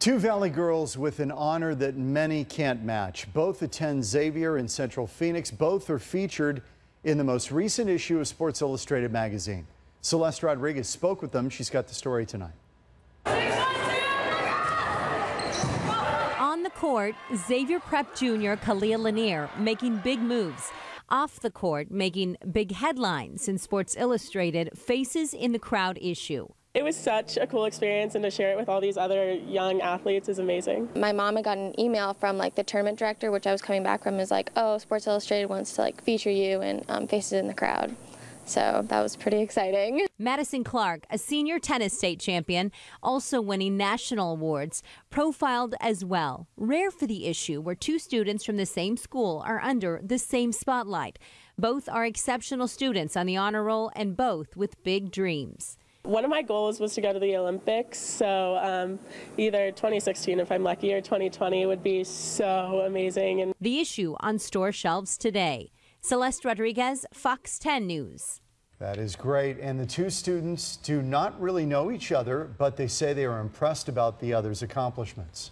Two Valley girls with an honor that many can't match. Both attend Xavier in Central Phoenix. Both are featured in the most recent issue of Sports Illustrated magazine. Celeste Rodriguez spoke with them. She's got the story tonight. On the court, Xavier Prep Jr. Khalil Lanier making big moves. Off the court, making big headlines in Sports Illustrated Faces in the Crowd issue. It was such a cool experience, and to share it with all these other young athletes is amazing. My mom had gotten an email from the tournament director, which I was coming back from, is like, oh, Sports Illustrated wants to feature you in Faces in the Crowd. So that was pretty exciting. Madison Clark, a senior tennis state champion, also winning national awards, profiled as well. Rare for the issue where two students from the same school are under the same spotlight. Both are exceptional students on the honor roll and both with big dreams. One of my goals was to go to the Olympics, so either 2016 if I'm lucky or 2020 would be so amazing. And the issue on store shelves today. Celeste Rodriguez, Fox 10 News. That is great. And the two students do not really know each other, but they say they are impressed about the other's accomplishments.